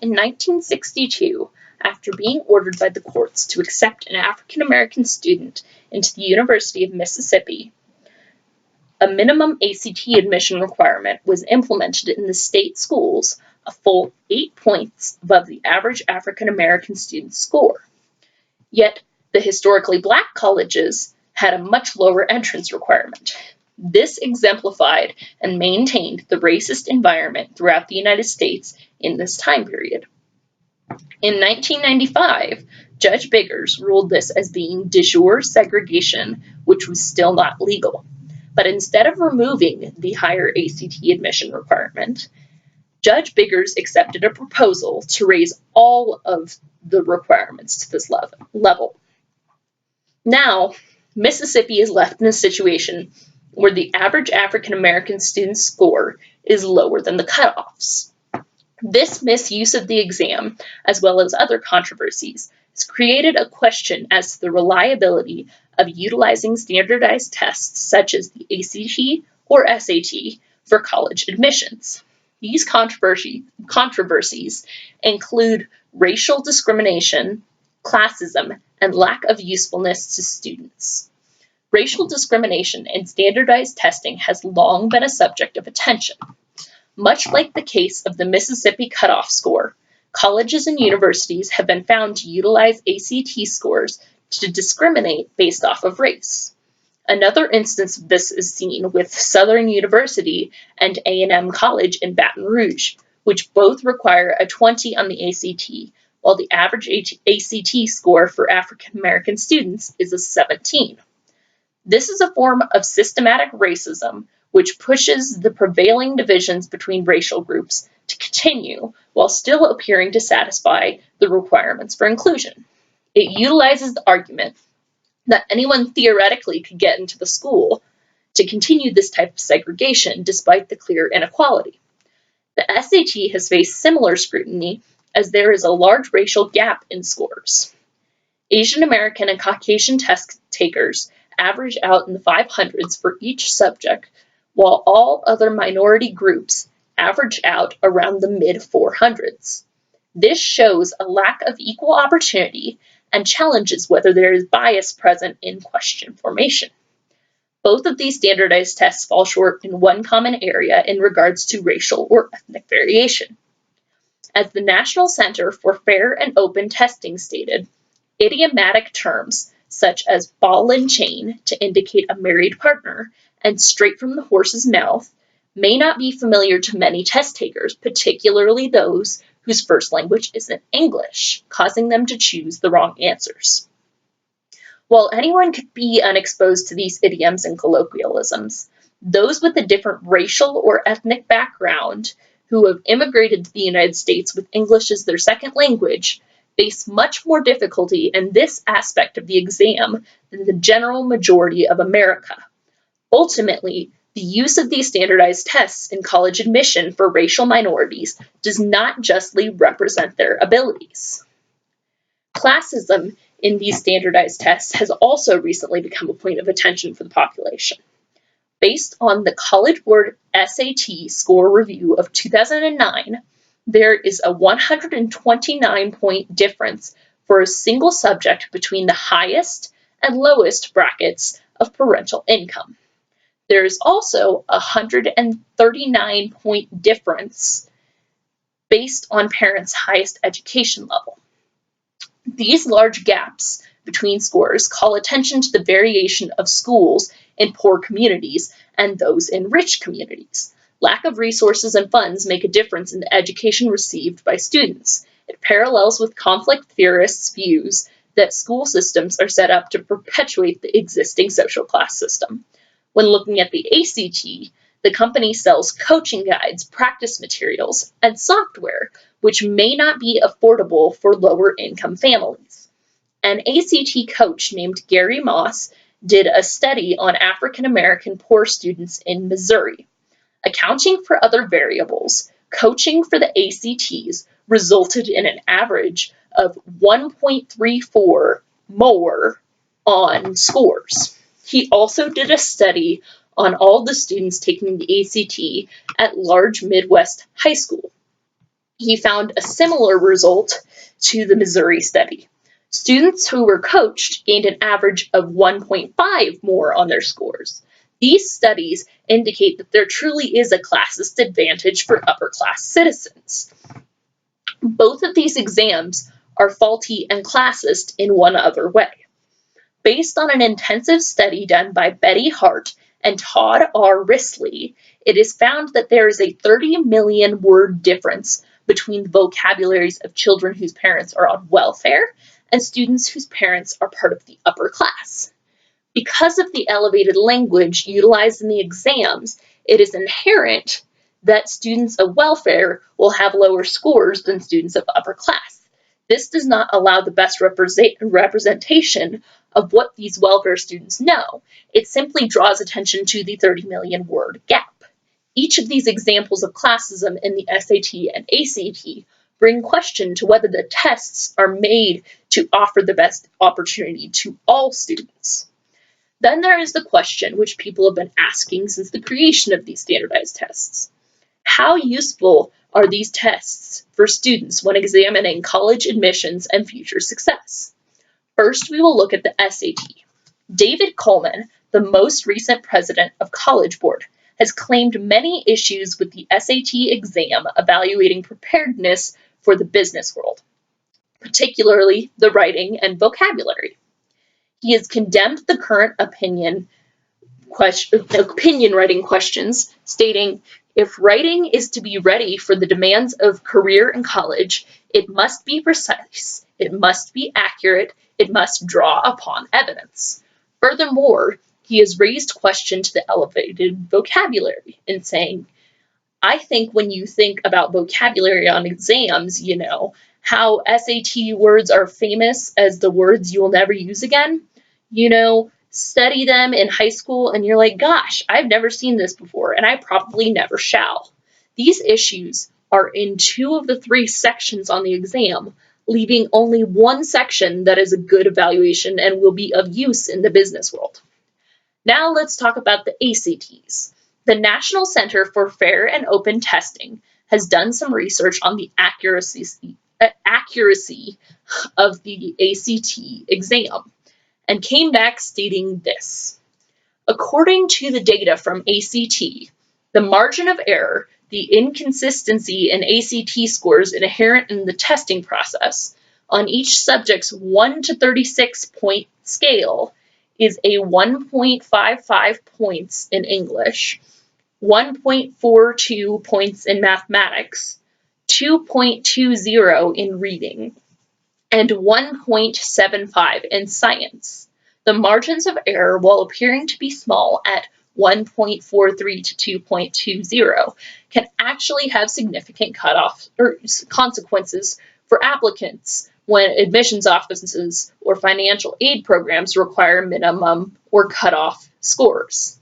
In 1962, after being ordered by the courts to accept an African-American student into the University of Mississippi, a minimum ACT admission requirement was implemented in the state schools, a full 8 points above the average African-American student's score. Yet, the historically black colleges had a much lower entrance requirement. This exemplified and maintained the racist environment throughout the United States in this time period. In 1995, Judge Biggers ruled this as being de jure segregation, which was still not legal. But instead of removing the higher ACT admission requirement, Judge Biggers accepted a proposal to raise all of the requirements to this level. Now, Mississippi is left in a situation where the average African American student's score is lower than the cutoffs. This misuse of the exam, as well as other controversies, has created a question as to the reliability of utilizing standardized tests such as the ACT or SAT for college admissions. These controversies include racial discrimination, classism, and lack of usefulness to students. Racial discrimination in standardized testing has long been a subject of attention. Much like the case of the Mississippi cutoff score, colleges and universities have been found to utilize ACT scores to discriminate based off of race. Another instance of this is seen with Southern University and A&M College in Baton Rouge, which both require a 20 on the ACT, while the average ACT score for African American students is a 17. This is a form of systematic racism which pushes the prevailing divisions between racial groups to continue while still appearing to satisfy the requirements for inclusion. It utilizes the argument that anyone theoretically could get into the school to continue this type of segregation despite the clear inequality. The SAT has faced similar scrutiny as there is a large racial gap in scores. Asian American and Caucasian test takers average out in the 500s for each subject, while all other minority groups average out around the mid-400s. This shows a lack of equal opportunity and challenges whether there is bias present in question formation. Both of these standardized tests fall short in one common area in regards to racial or ethnic variation. As the National Center for Fair and Open Testing stated, idiomatic terms such as ball and chain to indicate a married partner and straight from the horse's mouth may not be familiar to many test takers, particularly those whose first language isn't English, causing them to choose the wrong answers. While anyone could be unexposed to these idioms and colloquialisms, those with a different racial or ethnic background who have immigrated to the United States with English as their second language face much more difficulty in this aspect of the exam than the general majority of America. Ultimately, the use of these standardized tests in college admission for racial minorities does not justly represent their abilities. Classism in these standardized tests has also recently become a point of attention for the population. Based on the College Board SAT score review of 2009, there is a 129-point difference for a single subject between the highest and lowest brackets of parental income. There is also a 139-point difference based on parents' highest education level. These large gaps between scores call attention to the variation of schools in poor communities and those in rich communities. Lack of resources and funds make a difference in the education received by students. It parallels with conflict theorists' views that school systems are set up to perpetuate the existing social class system. When looking at the ACT, the company sells coaching guides, practice materials, and software, which may not be affordable for lower-income families. An ACT coach named Gary Moss did a study on African American poor students in Missouri. Accounting for other variables, coaching for the ACTs resulted in an average of 1.34 more on scores. He also did a study on all the students taking the ACT at large Midwest high school. He found a similar result to the Missouri study. Students who were coached gained an average of 1.5 more on their scores. These studies indicate that there truly is a classist advantage for upper-class citizens. Both of these exams are faulty and classist in one other way. Based on an intensive study done by Betty Hart and Todd R. Risley, it is found that there is a 30 million word difference between the vocabularies of children whose parents are on welfare and students whose parents are part of the upper class. Because of the elevated language utilized in the exams, it is inherent that students of welfare will have lower scores than students of upper class. This does not allow the best representation of what these welfare students know. It simply draws attention to the 30 million word gap. Each of these examples of classism in the SAT and ACT bring question to whether the tests are made to offer the best opportunity to all students. Then there is the question which people have been asking since the creation of these standardized tests. How useful are these tests for students when examining college admissions and future success? First, we will look at the SAT. David Coleman, the most recent president of College Board, has claimed many issues with the SAT exam evaluating preparedness for the business world, particularly the writing and vocabulary. He has condemned the current opinion writing questions, stating, if writing is to be ready for the demands of career and college, it must be precise, it must be accurate, it must draw upon evidence. Furthermore, he has raised question to the elevated vocabulary in saying, I think when you think about vocabulary on exams, you know, how SAT words are famous as the words you will never use again, you know, study them in high school and you're like, gosh, I've never seen this before and I probably never shall. These issues are in 2 of the 3 sections on the exam, leaving only one section that is a good evaluation and will be of use in the business world. Now let's talk about the ACTs. The National Center for Fair and Open Testing has done some research on the accuracy of the ACT exam and came back stating this. According to the data from ACT, the margin of error, the inconsistency in ACT scores inherent in the testing process, on each subject's 1 to 36 point scale is a 1.55 points in English, 1.42 points in mathematics, 2.20 in reading, and 1.75 in science. The margins of error, while appearing to be small at 1.43 to 2.20, can actually have significant cutoff or consequences for applicants when admissions offices or financial aid programs require minimum or cutoff scores.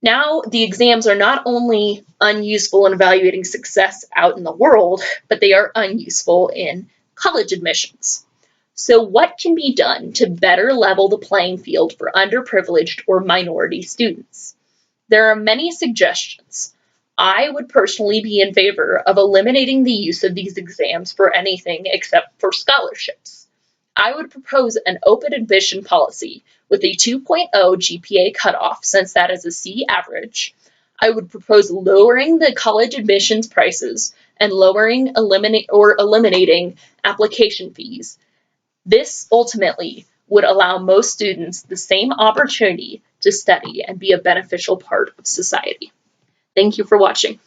Now, the exams are not only unuseful in evaluating success out in the world, but they are unuseful in college admissions. So what can be done to better level the playing field for underprivileged or minority students? There are many suggestions. I would personally be in favor of eliminating the use of these exams for anything except for scholarships. I would propose an open admission policy with a 2.0 GPA cutoff, since that is a C average. I would propose lowering the college admissions prices and eliminating application fees. This ultimately would allow most students the same opportunity to study and be a beneficial part of society. Thank you for watching.